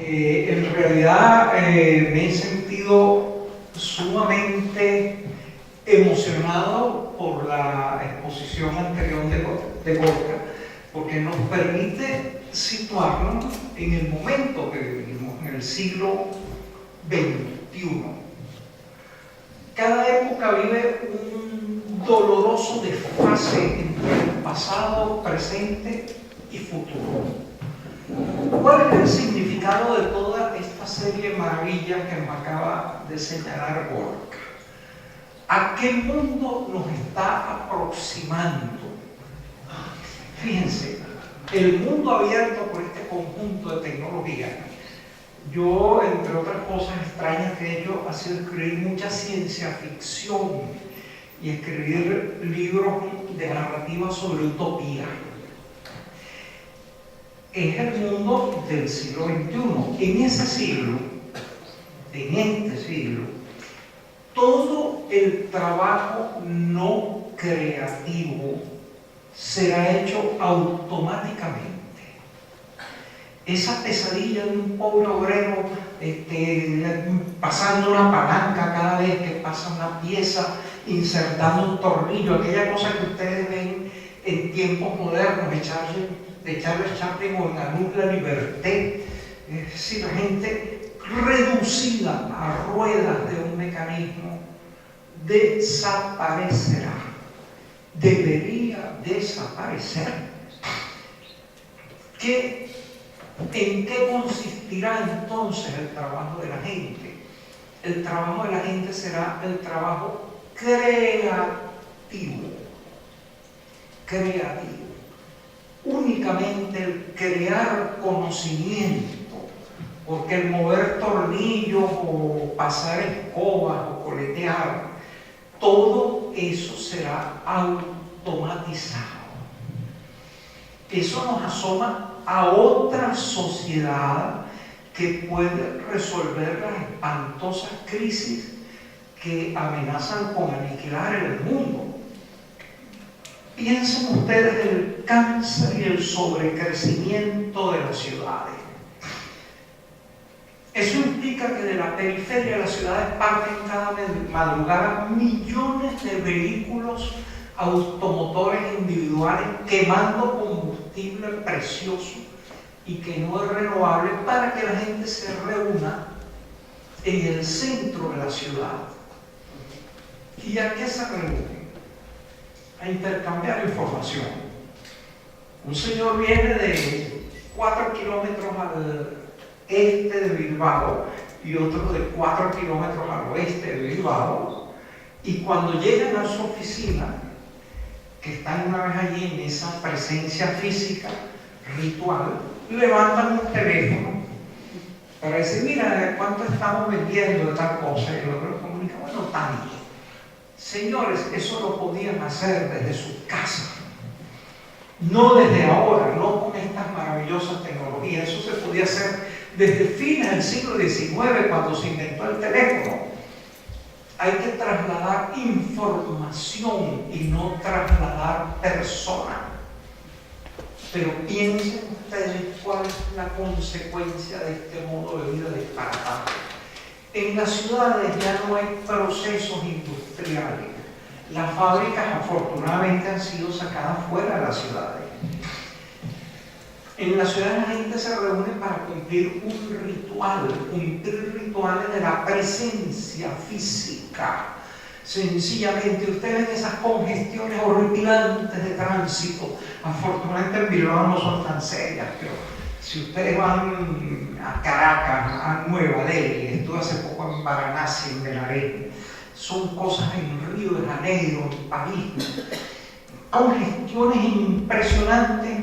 En realidad me he sentido sumamente emocionado por la exposición anterior de Gorka, porque nos permite situarnos en el momento que vivimos, en el siglo XXI. Cada época vive un doloroso desfase entre el pasado, presente y futuro. ¿Cuál es el significado de toda esta serie de maravillas que nos acaba de señalar Gorka? ¿A qué mundo nos está aproximando? Fíjense, el mundo abierto por este conjunto de tecnología. Yo, entre otras cosas extrañas que he hecho, ha sido escribir mucha ciencia ficción y escribir libros de narrativa sobre utopía. Es el mundo del siglo XXI. En ese siglo, en este siglo, todo el trabajo no creativo será hecho automáticamente. Esa pesadilla de un pobre obrero pasando una palanca cada vez que pasa una pieza, insertando un tornillo, aquella cosa que ustedes ven en tiempos modernos de Charles Chaplin o en Anouk la Liberté, es decir, la gente reducida a ruedas de un mecanismo, desaparecerá, debería desaparecer. ¿En qué consistirá entonces el trabajo de la gente? El trabajo de la gente será el trabajo creativo. Únicamente el crear conocimiento, porque el mover tornillos o pasar escobas o coletear, todo eso será automatizado. Eso nos asoma a otra sociedad que puede resolver las espantosas crisis que amenazan con aniquilar el mundo. Piensen ustedes en el cáncer y el sobrecrecimiento de las ciudades. Eso implica que de la periferia de las ciudades parten cada madrugada millones de vehículos automotores individuales quemando combustible precioso y que no es renovable para que la gente se reúna en el centro de la ciudad. ¿Y a qué se reúnen? A intercambiar información. Un señor viene de 4 kilómetros al este de Bilbao y otro de 4 kilómetros al oeste de Bilbao, y cuando llegan a su oficina, que están una vez allí en esa presencia física, ritual, levantan un teléfono para decir, mira, ¿cuánto estamos vendiendo de tal cosa? Y el otro comunica, bueno, tanto. Señores, eso lo podían hacer desde sus casas, no desde ahora, no con estas maravillosas tecnologías. Eso se podía hacer desde fines del siglo XIX, cuando se inventó el teléfono. Hay que trasladar información y no trasladar personas. Pero piensen ustedes cuál es la consecuencia de este modo de vida disparatado. En las ciudades ya no hay procesos industriales. Las fábricas afortunadamente han sido sacadas fuera de las ciudades. En las ciudades la gente se reúne para cumplir un ritual, cumplir rituales de la presencia física. Sencillamente, ustedes ven esas congestiones horripilantes de tránsito. Afortunadamente en Bilbao no son tan serias, pero si ustedes van a Caracas, a Nueva Delhi, estuve hace poco en Varanasi, en Belén, son cosas en Río de Janeiro, en París, congestiones impresionantes,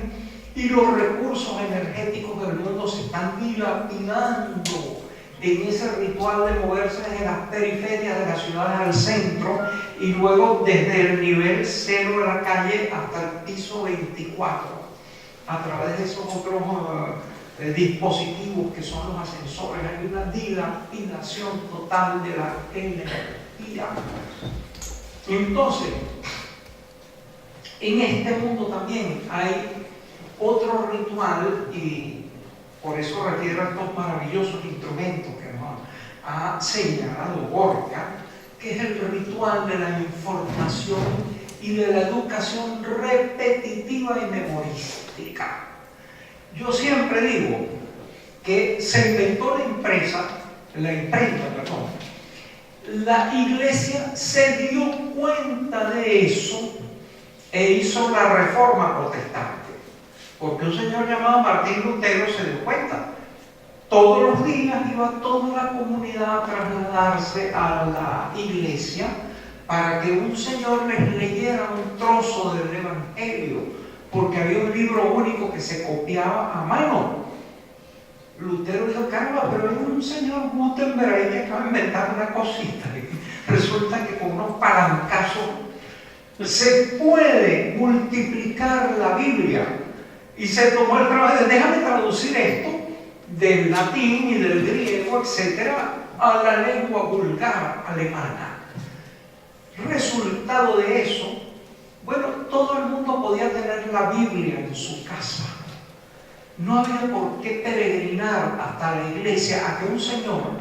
y los recursos energéticos del mundo se están dilapidando en ese ritual de moverse desde las periferias de las ciudades al centro y luego desde el nivel 0 de la calle hasta el piso 24 a través de esos otros dispositivos que son los ascensores. Hay una dilapidación total de la energía. Entonces, en este mundo también hay otro ritual y Por eso refiero a estos maravillosos instrumentos que nos ha señalado Borja, que es el ritual de la información y de la educación repetitiva y memorística. Yo siempre digo que se inventó la imprenta, la Iglesia se dio cuenta de eso e hizo la Reforma Protestante, porque un señor llamado Martín Lutero se dio cuenta. Todos los días iba toda la comunidad a trasladarse a la iglesia para que un señor les leyera un trozo del Evangelio, porque había un libro único que se copiaba a mano. Lutero dijo: caramba, pero hay un señor Gutenberg ahí que acaba de inventar una cosita. Resulta que con unos palancazos se puede multiplicar la Biblia. Y se tomó el trabajo de: déjame traducir esto del latín y del griego, etcétera, a la lengua vulgar alemana. Resultado de eso, bueno, todo el mundo podía tener la Biblia en su casa. No había por qué peregrinar hasta la iglesia a que un señor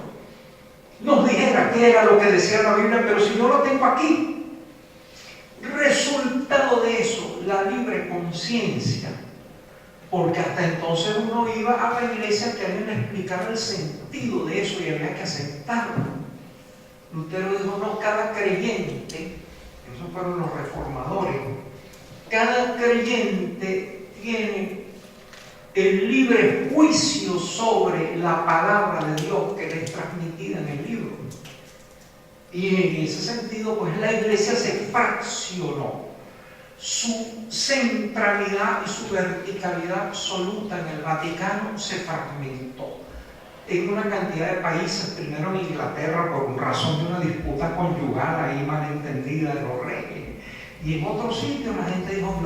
nos dijera qué era lo que decía la Biblia, pero si yo lo tengo aquí. Resultado de eso, la libre conciencia. Porque hasta entonces uno iba a la iglesia que alguien le explicara el sentido de eso y había que aceptarlo. Lutero dijo: no, cada creyente, esos fueron los reformadores, cada creyente tiene el libre juicio sobre la palabra de Dios que le es transmitida en el libro. Y en ese sentido, pues la iglesia se fraccionó. Su centralidad y su verticalidad absoluta en el Vaticano se fragmentó en una cantidad de países. Primero en Inglaterra, por razón de una disputa conyugal ahí malentendida de los reyes, y en otros sitios la gente dijo: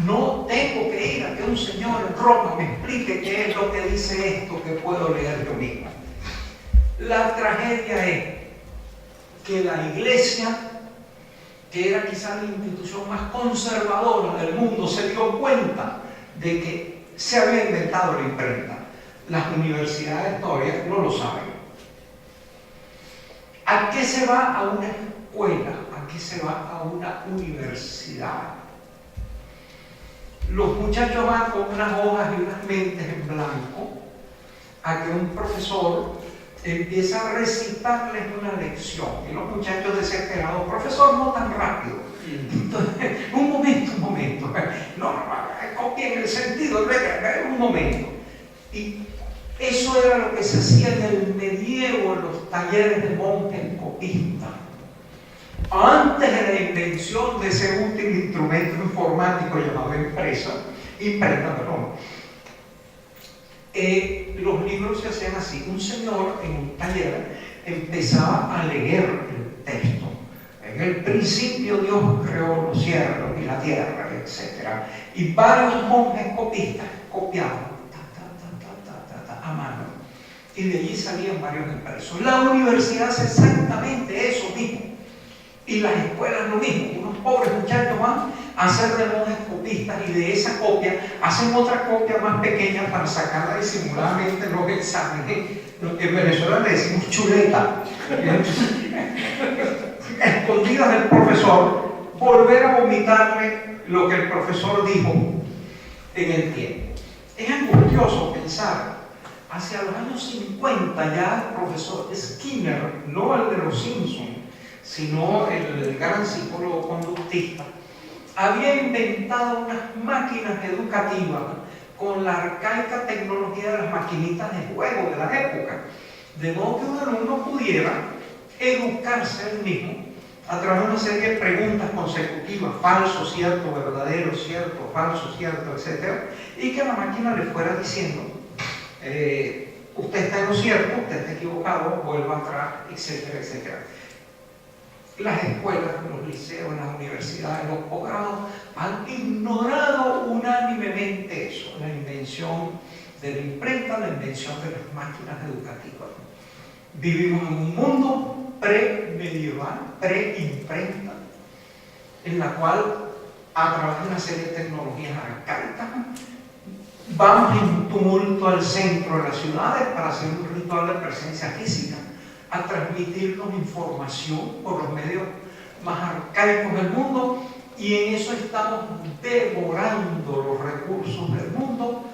no tengo que ir a que un señor en Roma me explique qué es lo que dice esto que puedo leer yo mismo. La tragedia es que la iglesia, que era quizá la institución más conservadora del mundo, se dio cuenta de que se había inventado la imprenta. Las universidades todavía no lo saben. ¿A qué se va a una escuela? ¿A qué se va a una universidad? Los muchachos van con unas hojas y unas mentes en blanco a que un profesor empieza a recitarles una lección. Y los muchachos desesperados: profesor, no tan rápido. Entonces, un momento. No, copien el sentido, un momento. Y eso era lo que se hacía en el medievo, en los talleres de monjes copistas. Antes de la invención de ese último instrumento informático llamado imprenta, los libros se hacían así. Un señor en un taller empezaba a leer el texto. En el principio Dios creó los cielos y la tierra, etc. Y varios monjes copistas copiaban a mano. Y de allí salían varios impresos. La universidad hace exactamente eso mismo. Y las escuelas lo mismo. Unos pobres muchachos van a hacer de monjes copistas y de esa copia hacen otra copia más pequeña para sacarla disimuladamente en los exámenes. En Venezuela le decimos chuleta. Escondidas del profesor, volver a vomitarle lo que el profesor dijo en el tiempo. Es angustioso pensar. Hacia los años 50 ya el profesor Skinner, no el de los Simpsons, sino el gran psicólogo conductista, había inventado unas máquinas educativas con la arcaica tecnología de las maquinitas de juego de la época, de modo que un alumno pudiera educarse él mismo a través de una serie de preguntas consecutivas: falso, cierto, verdadero, cierto, falso, cierto, etc. Y que la máquina le fuera diciendo: usted está en lo cierto, usted está equivocado, vuelva atrás, etcétera, etcétera. Las escuelas, los liceos, las universidades, los posgrados han ignorado unánimemente eso, la invención de la imprenta, la invención de las máquinas educativas. Vivimos en un mundo pre-medieval, pre-imprenta, en la cual, a través de una serie de tecnologías arcaicas, vamos en tumulto al centro de las ciudades para hacer un ritual de presencia física, a transmitirnos información por los medios más arcaicos del mundo, y en eso estamos devorando los recursos del mundo,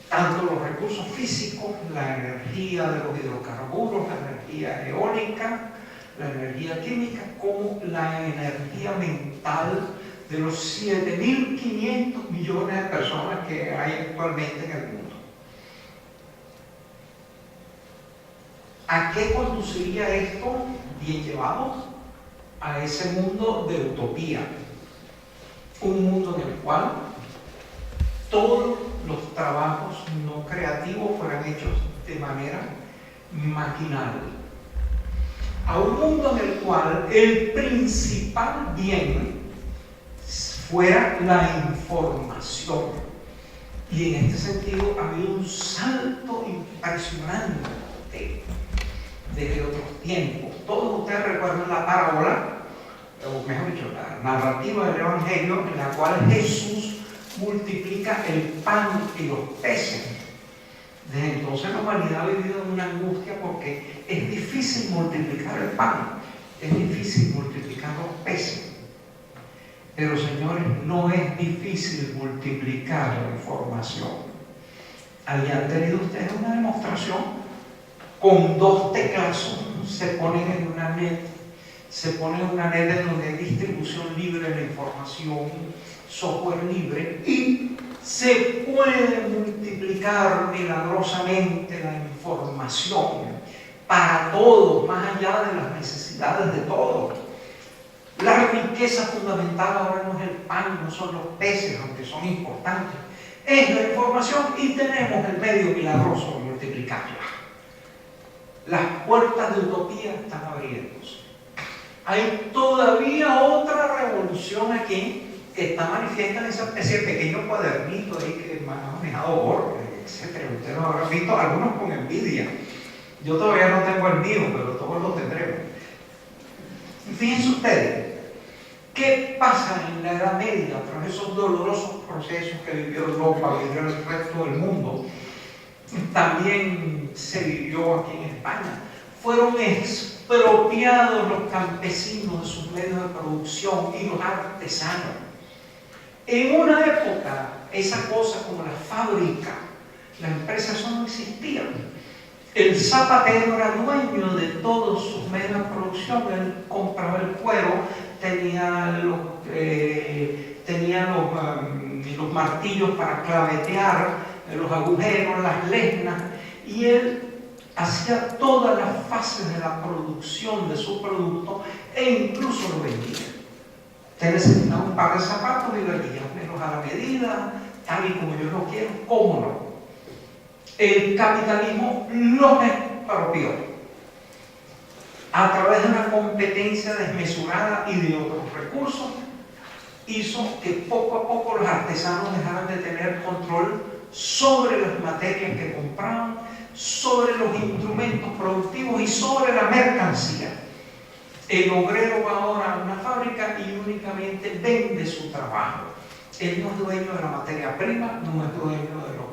tanto los recursos físicos, la energía de los hidrocarburos, la energía eólica, la energía química, como la energía mental de los 7.500 millones de personas que hay actualmente en el mundo. ¿A qué conduciría esto bien llevado? A ese mundo de utopía, un mundo en el cual todos los trabajos no creativos fueran hechos de manera maquinal, a un mundo en el cual el principal bien fuera la información. Y en este sentido ha habido un salto impresionante desde otros tiempos. Todos ustedes recuerdan la parábola, o mejor dicho, la narrativa del Evangelio, en la cual Jesús multiplica el pan y los peces. Desde entonces la humanidad ha vivido en una angustia porque es difícil multiplicar el pan, es difícil multiplicar los peces. Pero señores, no es difícil multiplicar la información. Habían tenido ustedes una demostración con 2 teclazos, se ponen en una net en donde hay distribución libre de la información, software libre, y se puede multiplicar milagrosamente la información para todos, más allá de las necesidades de todos. La riqueza fundamental ahora no es el pan, no son los peces, aunque son importantes, es la información, y tenemos el medio milagroso de multiplicarla. Las puertas de utopía están abriéndose. Hay todavía otra revolución aquí que está manifiesta en esa especie de pequeño cuadernito ahí que me ha manejado Borges, etc. Ustedes lo habrán visto, algunos con envidia. Yo todavía no tengo el mío, pero todos lo tendremos. Fíjense ustedes, ¿qué pasa en la Edad Media a través de esos dolorosos procesos que vivió Europa, vivió el resto del mundo? También se vivió aquí en España. Fueron expropiados los campesinos de sus medios de producción y los artesanos. En una época, esa cosa como la fábrica, la empresa, eso no existía. El zapatero era dueño de todos sus medios de producción. Él compraba el cuero, tenía los martillos para clavetear, los agujeros, las lesnas, y él hacía todas las fases de la producción de su producto e incluso lo vendía. Usted necesita un par de zapatos y vendía menos a la medida, tal y como yo lo quiero, ¿cómo no? El capitalismo los expropió a través de una competencia desmesurada y de otros recursos. Hizo que poco a poco los artesanos dejaran de tener control sobre las materias que compraban, sobre los instrumentos productivos y sobre la mercancía. El obrero va ahora a una fábrica y únicamente vende su trabajo. Él no es dueño de la materia prima, no es dueño de los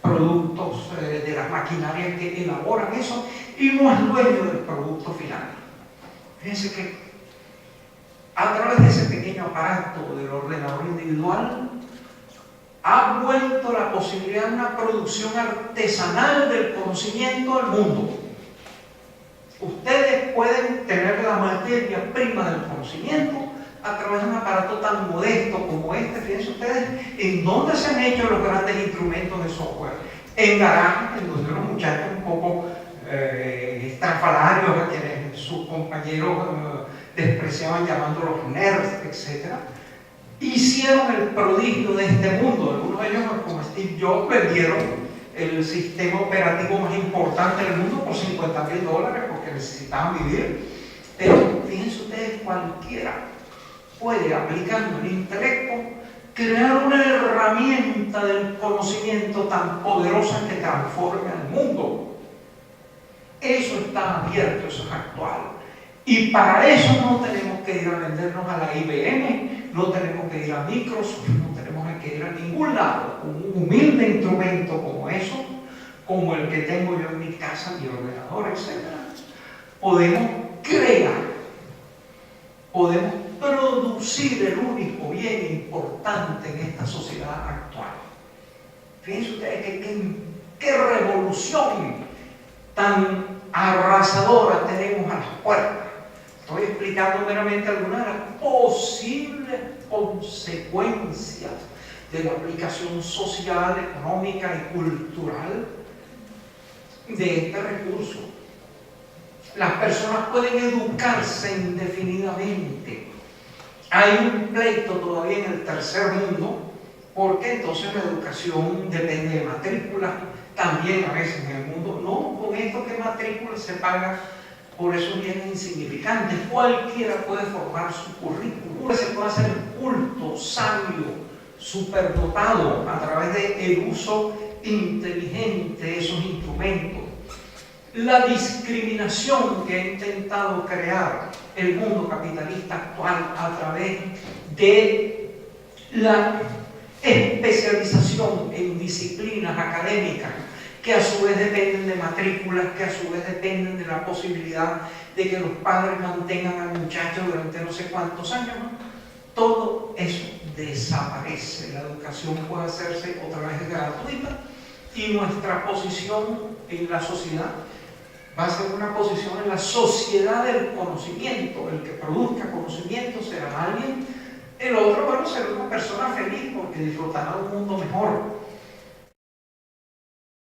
productos, de las maquinarias que elaboran eso, y no es dueño del producto final. Fíjense que a través de ese pequeño aparato del ordenador individual ha vuelto la posibilidad de una producción artesanal del conocimiento al mundo. Ustedes pueden tener la materia prima del conocimiento a través de un aparato tan modesto como este. Fíjense ustedes en dónde se han hecho los grandes instrumentos de software. En garajes, en donde unos muchachos un poco estrafalarios, a quienes sus compañeros despreciaban llamándolos nerds, etc., hicieron el prodigio de este mundo. Algunos de ellos, como Steve Jobs, vendieron el sistema operativo más importante del mundo por $50.000 porque necesitaban vivir. Pero fíjense ustedes, cualquiera puede, aplicando el intelecto, crear una herramienta del conocimiento tan poderosa que transforme al mundo. Eso está abierto, eso es actual. Y para eso no tenemos que ir a vendernos a la IBM, no tenemos que ir a Microsoft, no tenemos que ir a ningún lado con un humilde instrumento como eso, como el que tengo yo en mi casa, mi ordenador, etc. Podemos crear, podemos producir el único bien importante en esta sociedad actual. Fíjense ustedes qué revolución tan arrasadora tenemos a las puertas. Estoy explicando meramente algunas de las posibles consecuencias de la aplicación social, económica y cultural de este recurso. Las personas pueden educarse indefinidamente. Hay un pleito todavía en el tercer mundo, porque entonces la educación depende de matrículas, también a veces en el mundo. No, con esto que matrícula se paga por esos bienes insignificantes. Cualquiera puede formar su currículum, se puede hacer culto, sabio, superdotado a través del uso inteligente de esos instrumentos. La discriminación que ha intentado crear el mundo capitalista actual a través de la especialización en disciplinas académicas que a su vez dependen de matrículas, que a su vez dependen de la posibilidad de que los padres mantengan al muchacho durante no sé cuántos años, ¿no? Todo eso desaparece. La educación puede hacerse otra vez gratuita y nuestra posición en la sociedad va a ser una posición en la sociedad del conocimiento. El que produzca conocimiento será alguien, el otro, bueno, será una persona feliz porque disfrutará de un mundo mejor.